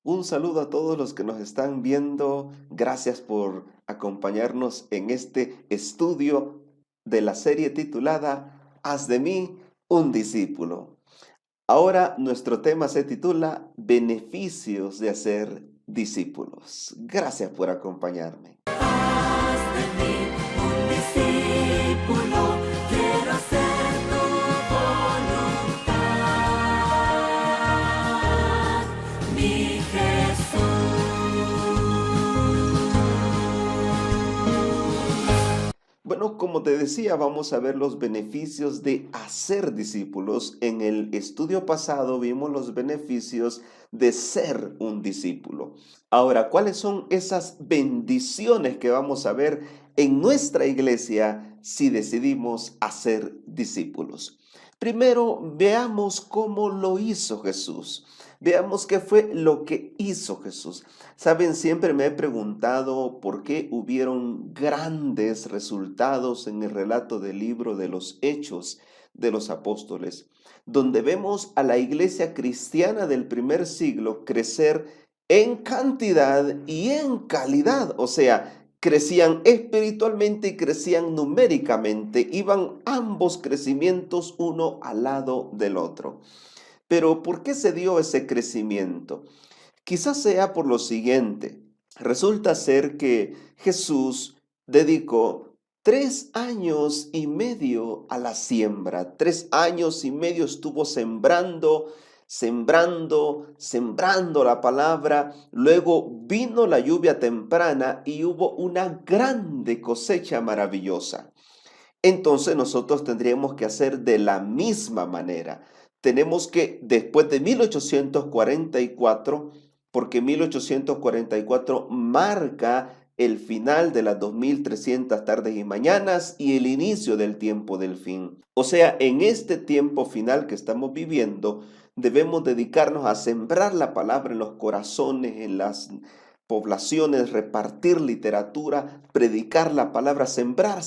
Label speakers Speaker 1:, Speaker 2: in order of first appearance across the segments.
Speaker 1: Un saludo a todos los que nos están viendo. Gracias por acompañarnos en este estudio de la serie titulada Haz de mí un discípulo. Ahora nuestro tema se titula Beneficios de hacer discípulos. Gracias por acompañarme.
Speaker 2: Haz de mí un discípulo, quiero hacer tu voluntad, mi Jesús.
Speaker 1: Bueno, como te decía, vamos a ver los beneficios de hacer discípulos. En el estudio pasado vimos los beneficios de ser un discípulo. Ahora, ¿cuáles son esas bendiciones que vamos a ver en nuestra iglesia si decidimos hacer discípulos? Primero, veamos cómo lo hizo Jesús. Veamos qué fue lo que hizo Jesús. Saben, siempre me he preguntado por qué hubieron grandes resultados en el relato del libro de los Hechos de los Apóstoles, donde vemos a la iglesia cristiana del primer siglo crecer en cantidad y en calidad. O sea, crecían espiritualmente y crecían numéricamente. Iban ambos crecimientos uno al lado del otro. Pero ¿por qué se dio ese crecimiento? Quizás sea por lo siguiente. Resulta ser que Jesús dedicó 3 años y medio a la siembra. 3 años y medio estuvo sembrando la palabra. Luego vino la lluvia temprana y hubo una grande cosecha maravillosa. Entonces nosotros tendríamos que hacer de la misma manera. Tenemos que, después de 1844, porque 1844 marca el final de las 2300 tardes y mañanas y el inicio del tiempo del fin. O sea, en este tiempo final que estamos viviendo, debemos dedicarnos a sembrar la palabra en los corazones, en las poblaciones, repartir literatura, predicar la palabra, sembrar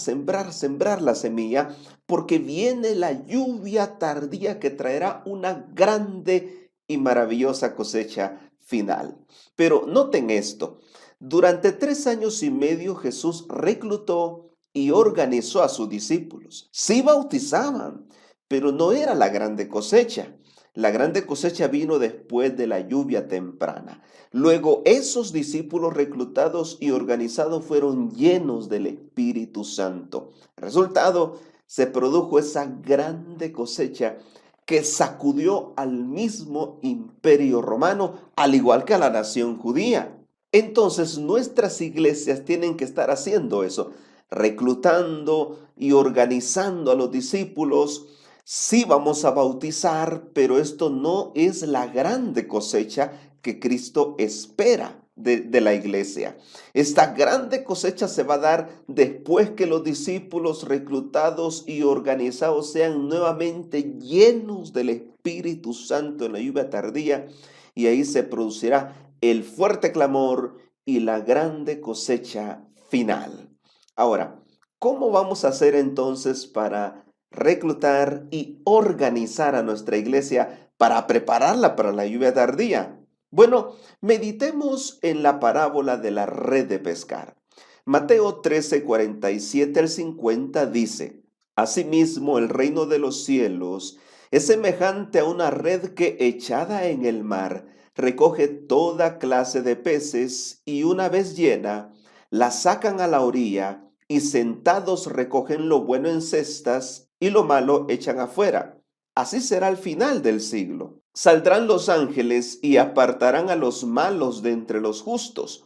Speaker 1: la semilla, porque viene la lluvia tardía que traerá una grande y maravillosa cosecha final. Pero noten esto, durante 3 años y medio Jesús reclutó y organizó a sus discípulos. Sí bautizaban, pero no era la grande cosecha. La grande cosecha vino después de la lluvia temprana. Luego esos discípulos reclutados y organizados fueron llenos del Espíritu Santo. Resultado, se produjo esa grande cosecha que sacudió al mismo imperio romano, al igual que a la nación judía. Entonces nuestras iglesias tienen que estar haciendo eso, reclutando y organizando a los discípulos. Sí vamos a bautizar, pero esto no es la grande cosecha que Cristo espera de la iglesia. Esta grande cosecha se va a dar después que los discípulos reclutados y organizados sean nuevamente llenos del Espíritu Santo en la lluvia tardía, y ahí se producirá el fuerte clamor y la grande cosecha final. Ahora, ¿cómo vamos a hacer entonces para reclutar y organizar a nuestra iglesia para prepararla para la lluvia tardía? Bueno, meditemos en la parábola de la red de pescar. Mateo 13, 47 al 50 dice: Asimismo, el reino de los cielos es semejante a una red que, echada en el mar, recoge toda clase de peces, y una vez llena, la sacan a la orilla y sentados recogen lo bueno en cestas y lo malo echan afuera. Así será el final del siglo. Saldrán los ángeles y apartarán a los malos de entre los justos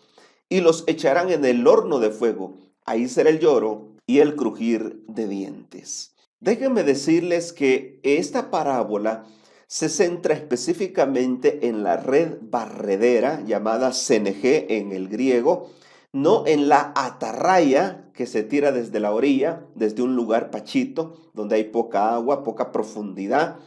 Speaker 1: y los echarán en el horno de fuego. Ahí será el lloro y el crujir de dientes. Déjenme decirles que esta parábola se centra específicamente en la red barredera llamada CNG en el griego, no en la atarraya que se tira desde la orilla, desde un lugar pachito, donde hay poca agua, poca profundidad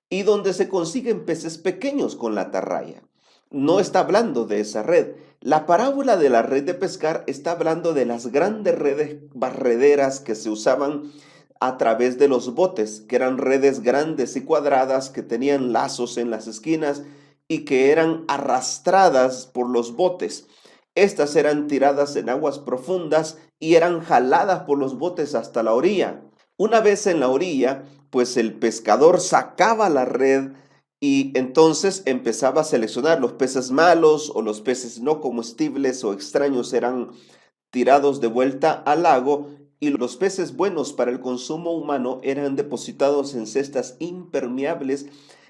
Speaker 1: y donde se consiguen peces pequeños con la atarraya. No está hablando de esa red. La parábola de la red de pescar está hablando de las grandes redes barrederas que se usaban a través de los botes, que eran redes grandes y cuadradas que tenían lazos en las esquinas y que eran arrastradas por los botes. Estas eran tiradas en aguas profundas y eran jaladas por los botes hasta la orilla. Una vez en la orilla, pues el pescador sacaba la red y entonces empezaba a seleccionar los peces malos o los peces no comestibles o extraños eran tirados de vuelta al lago y los peces buenos para el consumo humano eran depositados en cestas impermeables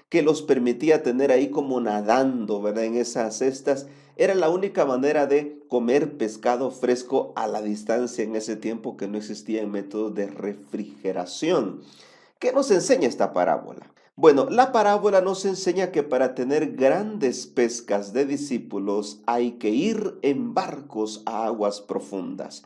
Speaker 1: que los permitía tener ahí como nadando, ¿verdad? En esas cestas era la única manera de comer pescado fresco a la distancia en ese tiempo que no existían métodos de refrigeración. ¿Qué nos enseña esta parábola? Bueno, la parábola nos enseña que para tener grandes pescas de discípulos hay que ir en barcos a aguas profundas.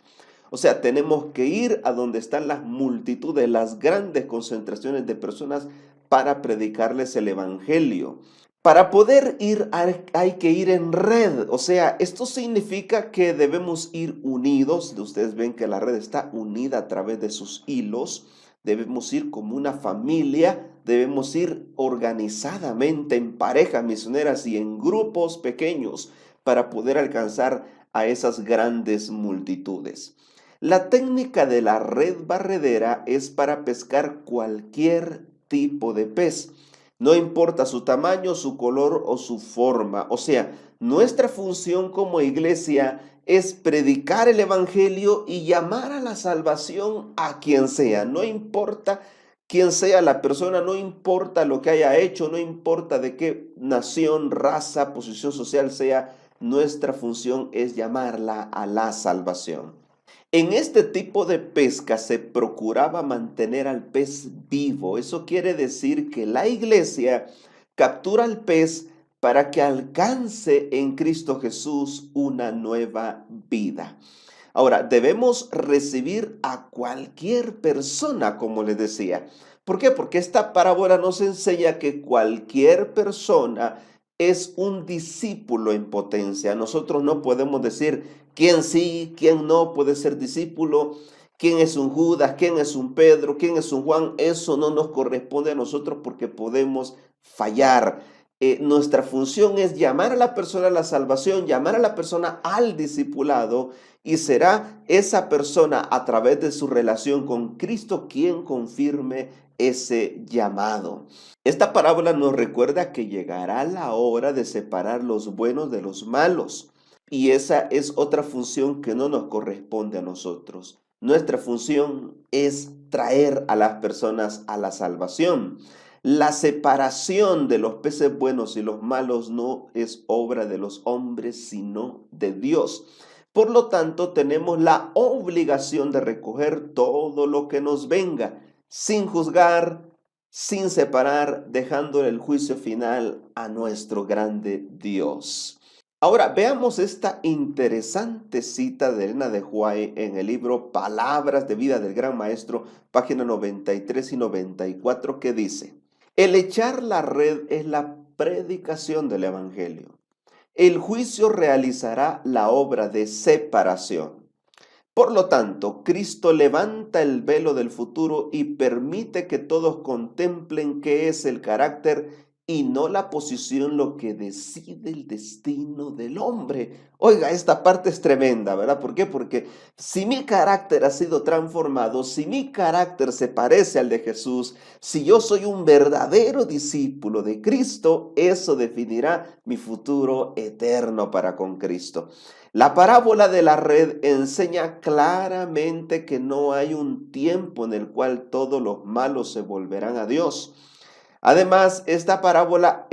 Speaker 1: O sea, tenemos que ir a donde están las multitudes, las grandes concentraciones de personas para predicarles el evangelio. Para poder ir hay que ir en red, o sea, esto significa que debemos ir unidos. Ustedes ven que la red está unida a través de sus hilos. Debemos ir como una familia, debemos ir organizadamente en parejas misioneras y en grupos pequeños para poder alcanzar a esas grandes multitudes. La técnica de la red barredera es para pescar cualquier tipo de pez. No importa su tamaño, su color o su forma. O sea, nuestra función como iglesia es predicar el evangelio y llamar a la salvación a quien sea. No importa quién sea la persona, no importa lo que haya hecho, no importa de qué nación, raza, posición social sea. Nuestra función es llamarla a la salvación. En este tipo de pesca se procuraba mantener al pez vivo. Eso quiere decir que la iglesia captura al pez para que alcance en Cristo Jesús una nueva vida. Ahora, debemos recibir a cualquier persona, como les decía. ¿Por qué? Porque esta parábola nos enseña que cualquier persona es un discípulo en potencia. Nosotros no podemos decir quién sí, quién no puede ser discípulo, quién es un Judas, quién es un Pedro, quién es un Juan. Eso no nos corresponde a nosotros porque podemos fallar. Nuestra función es llamar a la persona a la salvación, llamar a la persona al discipulado y será esa persona a través de su relación con Cristo quien confirme ese llamado. Esta parábola nos recuerda que llegará la hora de separar los buenos de los malos y esa es otra función que no nos corresponde a nosotros. Nuestra función es traer a las personas a la salvación. La separación de los peces buenos y los malos no es obra de los hombres, sino de Dios. Por lo tanto, tenemos la obligación de recoger todo lo que nos venga, sin juzgar, sin separar, dejando el juicio final a nuestro grande Dios. Ahora, veamos esta interesante cita de Elena de White en el libro Palabras de Vida del Gran Maestro, página 93 y 94, que dice: el echar la red es la predicación del Evangelio. El juicio realizará la obra de separación. Por lo tanto, Cristo levanta el velo del futuro y permite que todos contemplen qué es el carácter y no la posición lo que decide el destino del hombre. Oiga, esta parte es tremenda, ¿verdad? ¿Por qué? Porque si mi carácter ha sido transformado, si mi carácter se parece al de Jesús, si yo soy un verdadero discípulo de Cristo, eso definirá mi futuro eterno para con Cristo. La parábola de la red enseña claramente que no hay un tiempo en el cual todos los malos se volverán a Dios. Además, estas parábolas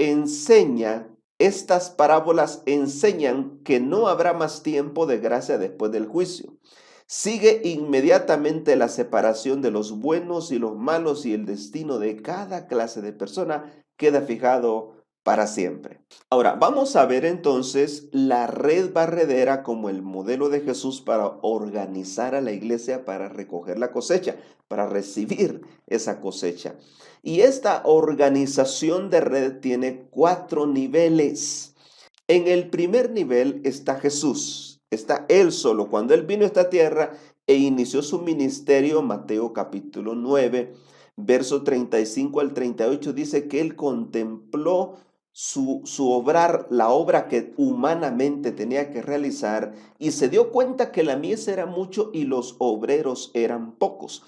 Speaker 1: enseñan que no habrá más tiempo de gracia después del juicio. Sigue inmediatamente la separación de los buenos y los malos y el destino de cada clase de persona queda fijado para siempre. Ahora, vamos a ver entonces la red barredera como el modelo de Jesús para organizar a la iglesia para recoger la cosecha, para recibir esa cosecha. Y esta organización de red tiene 4 niveles. En el primer nivel está Jesús, está Él solo. Cuando Él vino a esta tierra e inició su ministerio, Mateo capítulo 9, verso 35 al 38, dice que Él contempló su obrar, la obra que humanamente tenía que realizar, y se dio cuenta que la mies era mucho y los obreros eran pocos.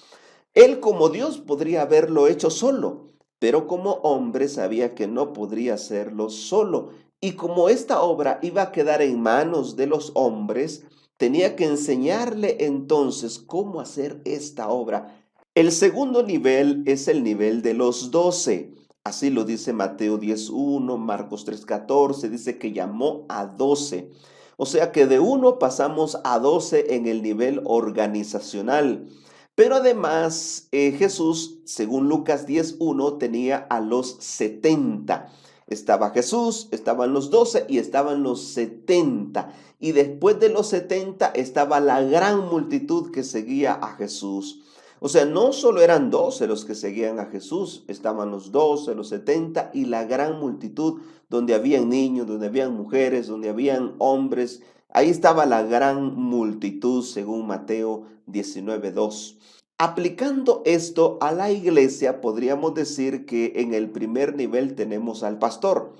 Speaker 1: Él como Dios podría haberlo hecho solo, pero como hombre sabía que no podría hacerlo solo. Y como esta obra iba a quedar en manos de los hombres, tenía que enseñarle entonces cómo hacer esta obra. El segundo nivel es el nivel de los 12. Así lo dice Mateo 10:1, Marcos 3:14, dice que llamó a 12. O sea que de uno pasamos a 12 en el nivel organizacional. Pero además Jesús, según Lucas 10:1, tenía a los 70. Estaba Jesús, estaban los 12 y estaban los 70. Y después de los 70 estaba la gran multitud que seguía a Jesús. O sea, no solo eran 12 los que seguían a Jesús, estaban los 12, los 70 y la gran multitud donde habían niños, donde habían mujeres, donde habían hombres. Ahí estaba la gran multitud según Mateo 19:2. Aplicando esto a la iglesia, podríamos decir que en el primer nivel tenemos al pastor.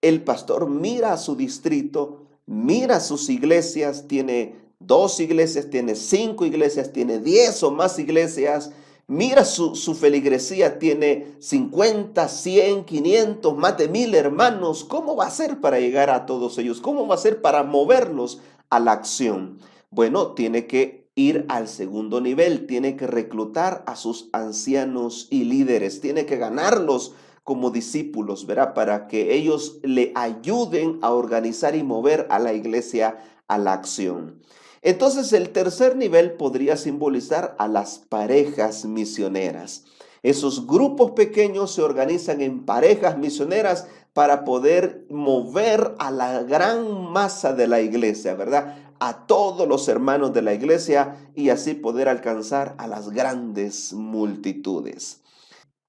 Speaker 1: El pastor mira a su distrito, mira sus iglesias, tiene 2 iglesias, tiene 5 iglesias, tiene 10 o más iglesias. Mira su feligresía, tiene 50, 100, 500, más de 1000 hermanos. ¿Cómo va a ser para llegar a todos ellos? ¿Cómo va a ser para moverlos a la acción? Bueno, tiene que ir al segundo nivel, tiene que reclutar a sus ancianos y líderes, tiene que ganarlos como discípulos, ¿verdad? Para que ellos le ayuden a organizar y mover a la iglesia a la acción. Entonces el tercer nivel podría simbolizar a las parejas misioneras. Esos grupos pequeños se organizan en parejas misioneras para poder mover a la gran masa de la iglesia, ¿verdad? A todos los hermanos de la iglesia y así poder alcanzar a las grandes multitudes.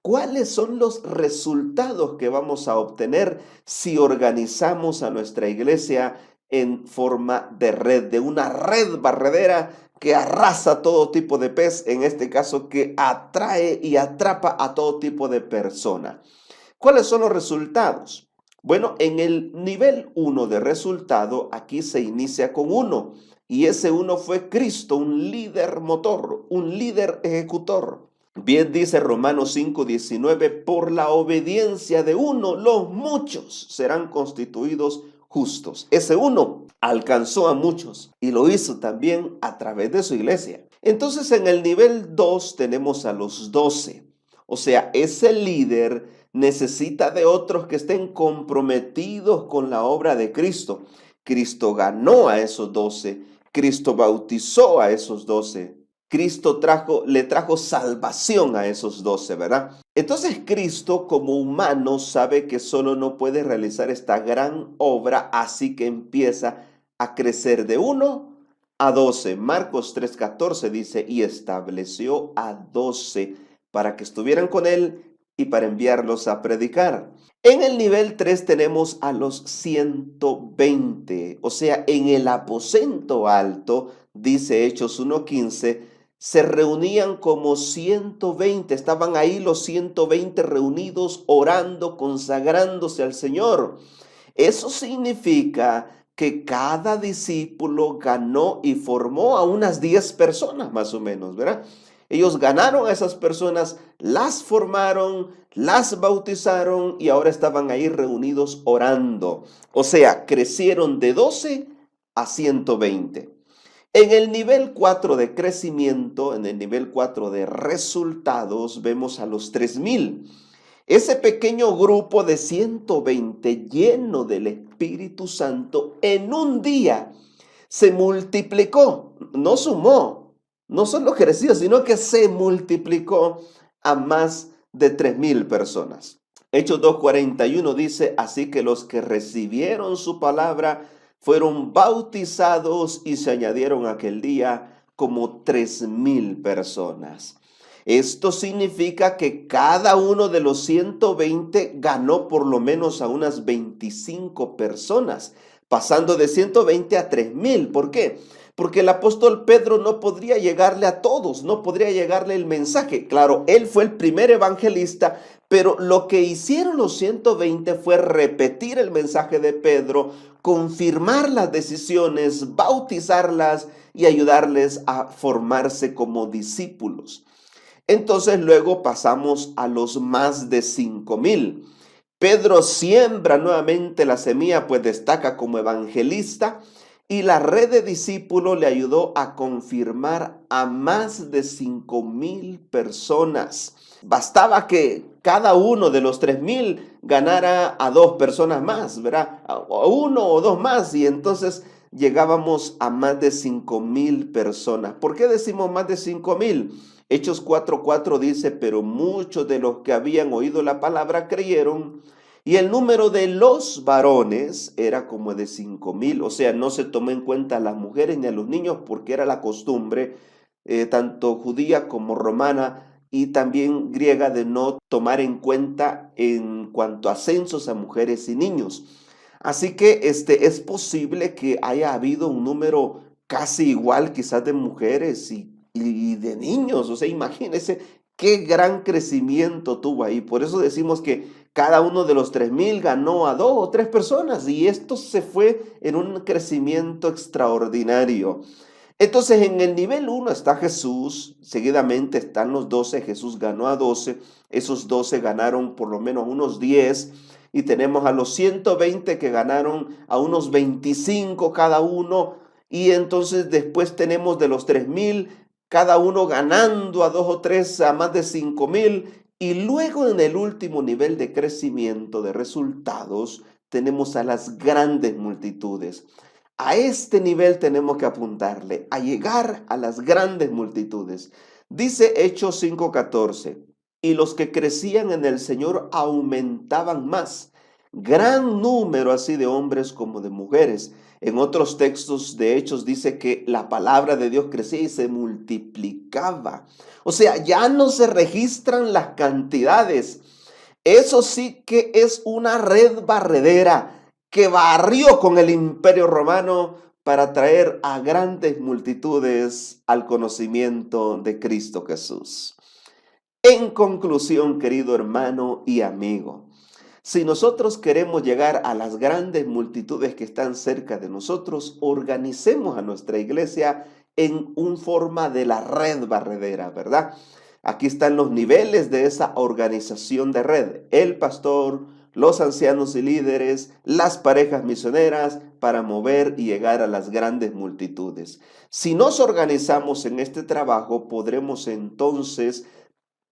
Speaker 1: ¿Cuáles son los resultados que vamos a obtener si organizamos a nuestra iglesia en forma de red, de una red barredera que arrasa todo tipo de pez, en este caso que atrae y atrapa a todo tipo de persona? ¿Cuáles son los resultados? Bueno, en el nivel 1 de resultado, aquí se inicia con uno, y ese uno fue Cristo, un líder motor, un líder ejecutor. Bien dice Romanos 5:19, por la obediencia de uno, los muchos serán constituidos justos. Ese uno alcanzó a muchos y lo hizo también a través de su iglesia. Entonces en el nivel 2 tenemos a los 12. O sea, ese líder necesita de otros que estén comprometidos con la obra de Cristo. Cristo ganó a esos 12. Cristo bautizó a esos 12. Cristo le trajo salvación a esos 12, ¿verdad? Entonces Cristo como humano sabe que solo no puede realizar esta gran obra, así que empieza a crecer de 1 a 12. Marcos 3:14 dice, y estableció a 12 para que estuvieran con él y para enviarlos a predicar. En el nivel 3 tenemos a los 120, o sea, en el aposento alto, dice Hechos 1:15, se reunían como 120, estaban ahí los 120 reunidos orando, consagrándose al Señor. Eso significa que cada discípulo ganó y formó a unas 10 personas más o menos, ¿verdad? Ellos ganaron a esas personas, las formaron, las bautizaron y ahora estaban ahí reunidos orando. O sea, crecieron de 12 a 120. En el nivel 4 de crecimiento, en el nivel 4 de resultados, vemos a los 3000. Ese pequeño grupo de 120 lleno del Espíritu Santo en un día se multiplicó, no sumó, no solo creció, sino que se multiplicó a más de 3000 personas. Hechos 2:41 dice, así que los que recibieron su palabra fueron bautizados y se añadieron aquel día como 3000 personas. Esto significa que cada uno de los 120 ganó por lo menos a unas 25 personas, pasando de 120 a 3000. ¿Por qué? Porque el apóstol Pedro no podría llegarle a todos, no podría llegarle el mensaje. Claro, él fue el primer evangelista, Pero lo que hicieron los 120 fue repetir el mensaje de Pedro, confirmar las decisiones, bautizarlas y ayudarles a formarse como discípulos. Entonces luego pasamos a los más de 5,000. Pedro siembra nuevamente la semilla, pues destaca como evangelista, y la red de discípulos le ayudó a confirmar a más de 5,000 personas. Bastaba que cada uno de los 3,000 ganara a 2 personas más, ¿verdad? A uno o dos más, y entonces llegábamos a más de 5,000 personas. ¿Por qué decimos más de 5,000? Hechos 4:4 dice, pero muchos de los que habían oído la palabra creyeron, y el número de los varones era como de 5,000. O sea, no se tomó en cuenta a las mujeres ni a los niños porque era la costumbre, tanto judía como romana y también griega, de no tomar en cuenta en cuanto a censos a mujeres y niños. Así que es posible que haya habido un número casi igual quizás de mujeres y de niños. O sea, imagínense qué gran crecimiento tuvo ahí. Por eso decimos que cada uno de los 3,000 ganó a 2 o 3 personas, y esto se fue en un crecimiento extraordinario. Entonces en el nivel 1 está Jesús, seguidamente están los 12, Jesús ganó a 12, esos 12 ganaron por lo menos unos 10, y tenemos a los 120 que ganaron a unos 25 cada uno, y entonces después tenemos de los 3,000, cada uno ganando a 2 o 3, a más de 5,000, y luego en el último nivel de crecimiento de resultados tenemos a las grandes multitudes. A este nivel tenemos que apuntarle, a llegar a las grandes multitudes. Dice Hechos 5:14, y los que crecían en el Señor aumentaban más, gran número así de hombres como de mujeres. En otros textos de Hechos dice que la palabra de Dios crecía y se multiplicaba. O sea, ya no se registran las cantidades. Eso sí que es una red barredera que barrió con el Imperio Romano para traer a grandes multitudes al conocimiento de Cristo Jesús. En conclusión, querido hermano y amigo, si nosotros queremos llegar a las grandes multitudes que están cerca de nosotros, organicemos a nuestra iglesia en una forma de la red barredera, ¿verdad? Aquí están los niveles de esa organización de red: el pastor, los ancianos y líderes, las parejas misioneras, para mover y llegar a las grandes multitudes. Si nos organizamos en este trabajo, podremos entonces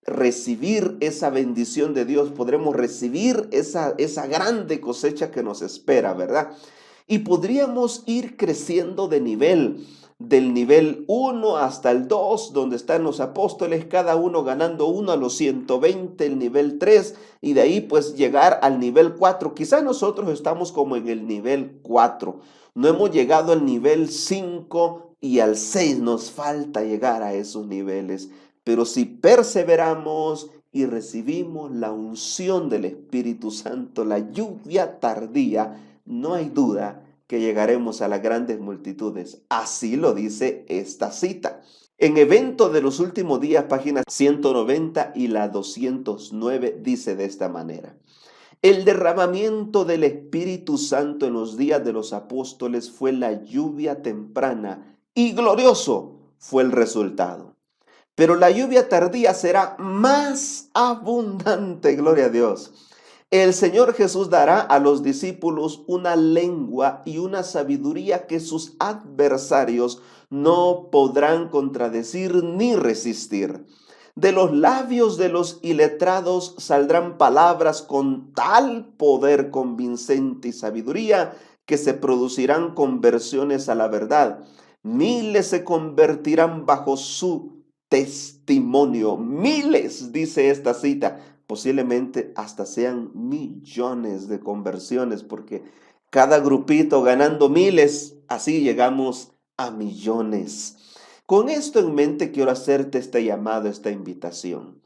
Speaker 1: recibir esa bendición de Dios, podremos recibir esa grande cosecha que nos espera, ¿verdad? Y podríamos ir creciendo de nivel, del nivel 1 hasta el 2, donde están los apóstoles, cada uno ganando uno a los 120, el nivel 3, y de ahí pues llegar al nivel 4. Quizás nosotros estamos como en el nivel 4, no hemos llegado al nivel 5 y al 6, nos falta llegar a esos niveles. Pero si perseveramos y recibimos la unción del Espíritu Santo, la lluvia tardía, no hay duda que llegaremos a las grandes multitudes. Así lo dice esta cita. En Evento de los Últimos Días, páginas 190 y la 209, dice de esta manera: el derramamiento del Espíritu Santo en los días de los apóstoles fue la lluvia temprana, y glorioso fue el resultado. Pero la lluvia tardía será más abundante, gloria a Dios. El Señor Jesús dará a los discípulos una lengua y una sabiduría que sus adversarios no podrán contradecir ni resistir. De los labios de los iletrados saldrán palabras con tal poder convincente y sabiduría que se producirán conversiones a la verdad. Miles se convertirán bajo su testimonio. Miles, dice esta cita. Posiblemente hasta sean millones de conversiones, porque cada grupito ganando miles, así llegamos a millones. Con esto en mente quiero hacerte este llamado, esta invitación,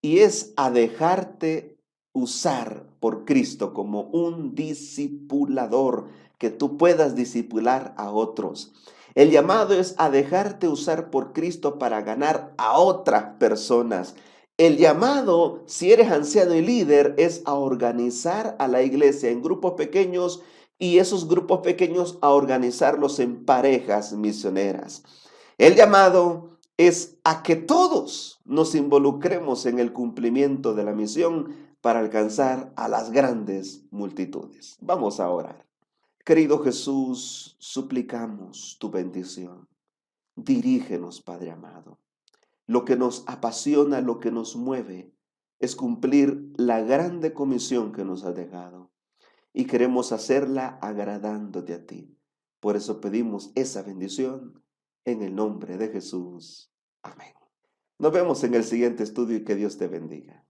Speaker 1: y es a dejarte usar por Cristo como un discipulador, que tú puedas discipular a otros. El llamado es a dejarte usar por Cristo para ganar a otras personas. El llamado, si eres anciano y líder, es a organizar a la iglesia en grupos pequeños y esos grupos pequeños a organizarlos en parejas misioneras. El llamado es a que todos nos involucremos en el cumplimiento de la misión para alcanzar a las grandes multitudes. Vamos a orar. Querido Jesús, suplicamos tu bendición. Dirígenos, Padre amado. Lo que nos apasiona, lo que nos mueve, es cumplir la grande comisión que nos has dejado. Y queremos hacerla agradándote a ti. Por eso pedimos esa bendición en el nombre de Jesús. Amén. Nos vemos en el siguiente estudio y que Dios te bendiga.